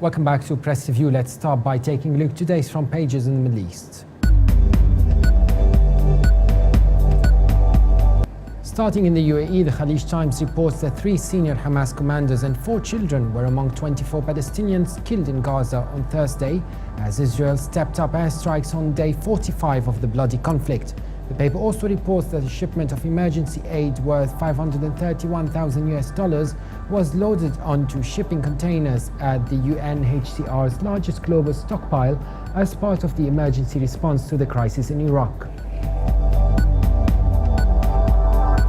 Welcome back to Press Review. Let's start by taking a look at today's front pages in the Middle East. Starting in the UAE, the Khalij Times reports that 3 senior Hamas commanders and 4 children were among 24 Palestinians killed in Gaza on Thursday as Israel stepped up airstrikes on day 45 of the bloody conflict. The paper also reports that a shipment of emergency aid worth $531,000 was loaded onto shipping containers at the UNHCR's largest global stockpile as part of the emergency response to the crisis in Iraq.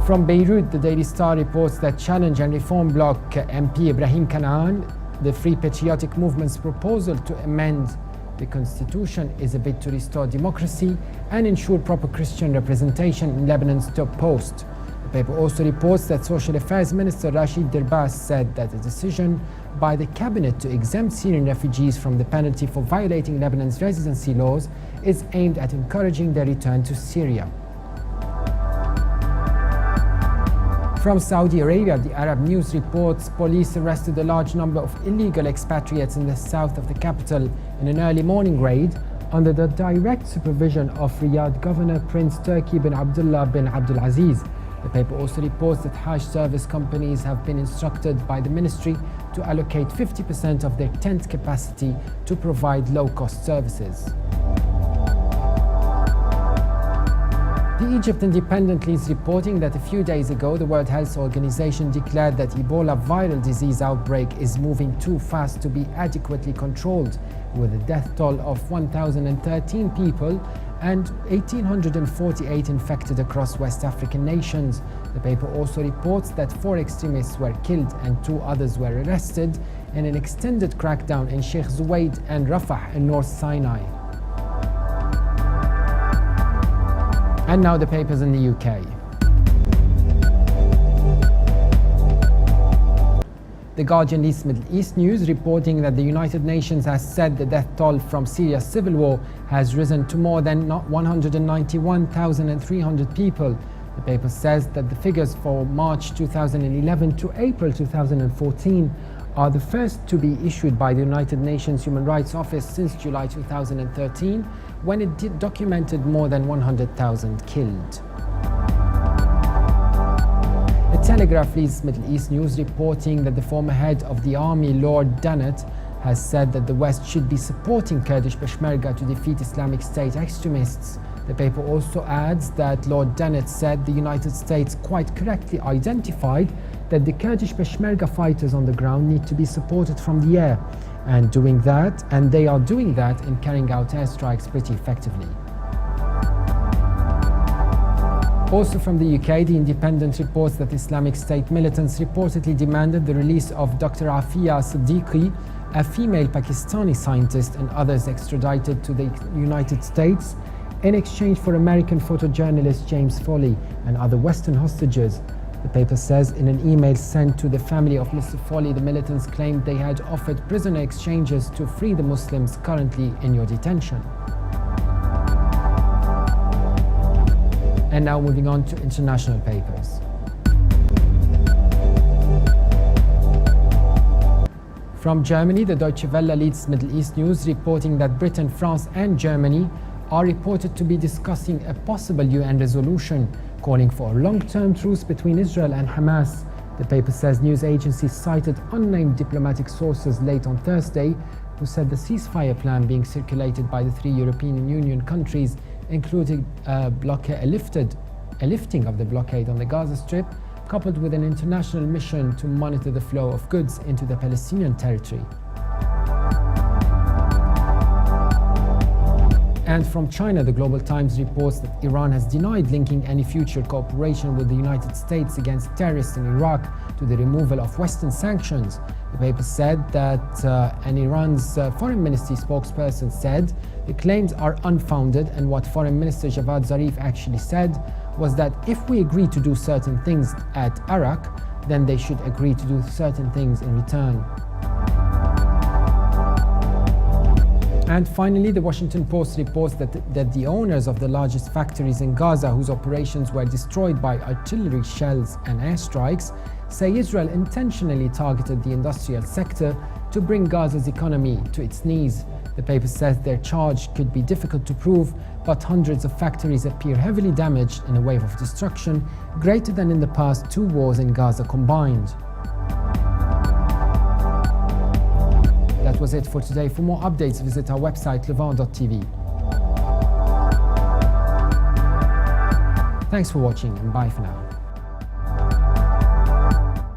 From Beirut, the Daily Star reports that Challenge and Reform Bloc MP Ibrahim Kanaan, the Free Patriotic Movement's proposal to amend the Constitution is a bid to restore democracy and ensure proper Christian representation in Lebanon's top post. The paper also reports that Social Affairs Minister Rashid Derbas said that the decision by the cabinet to exempt Syrian refugees from the penalty for violating Lebanon's residency laws is aimed at encouraging their return to Syria. From Saudi Arabia, the Arab News reports police arrested a large number of illegal expatriates in the south of the capital in an early morning raid under the direct supervision of Riyadh Governor Prince Turki bin Abdullah bin Abdulaziz. The paper also reports that Hajj service companies have been instructed by the ministry to allocate 50% of their tent capacity to provide low-cost services. The Egypt Independent is reporting that a few days ago the World Health Organization declared that Ebola viral disease outbreak is moving too fast to be adequately controlled, with a death toll of 1,013 people and 1,848 infected across West African nations. The paper also reports that 4 extremists were killed and 2 others were arrested in an extended crackdown in Sheikh Zuweid and Rafah in North Sinai. And now the papers in the UK. The Guardian leads Middle East news, reporting that the United Nations has said the death toll from Syria's civil war has risen to more than 191,300 people. The paper says that the figures for March 2011 to April 2014 are the first to be issued by the United Nations Human Rights Office since July 2013, when it documented more than 100,000 killed. The Telegraph leads Middle East news, reporting that the former head of the army, Lord Dennett, has said that the West should be supporting Kurdish Peshmerga to defeat Islamic State extremists. The paper also adds that Lord Dennett said the United States quite correctly identified that the Kurdish Peshmerga fighters on the ground need to be supported from the air, and they are doing that in carrying out airstrikes pretty effectively. Also from the UK, The Independent reports that Islamic State militants reportedly demanded the release of Dr. Afia Siddiqui, a female Pakistani scientist, and others extradited to the United States in exchange for American photojournalist James Foley and other Western hostages. The paper says in an email sent to the family of Mr. Foley, the militants claimed they had offered prisoner exchanges to free the Muslims currently in your detention. And now moving on to international papers. From Germany, the Deutsche Welle leads Middle East news, reporting that Britain, France and Germany are reported to be discussing a possible UN resolution calling for a long-term truce between Israel and Hamas. The paper says news agencies cited unnamed diplomatic sources late on Thursday who said the ceasefire plan being circulated by the 3 European Union countries included a lifting of the blockade on the Gaza Strip, coupled with an international mission to monitor the flow of goods into the Palestinian territory. And from China, the Global Times reports that Iran has denied linking any future cooperation with the United States against terrorists in Iraq to the removal of Western sanctions. The paper said that Iran's foreign ministry spokesperson said the claims are unfounded, and what Foreign Minister Javad Zarif actually said was that if we agree to do certain things at Iraq, then they should agree to do certain things in return. And finally, the Washington Post reports that the owners of the largest factories in Gaza, whose operations were destroyed by artillery shells and airstrikes, say Israel intentionally targeted the industrial sector to bring Gaza's economy to its knees. The paper says their charge could be difficult to prove, but hundreds of factories appear heavily damaged in a wave of destruction greater than in the past 2 wars in Gaza combined. That was it for today. For more updates, visit our website levant.tv. Thanks for watching and bye for now.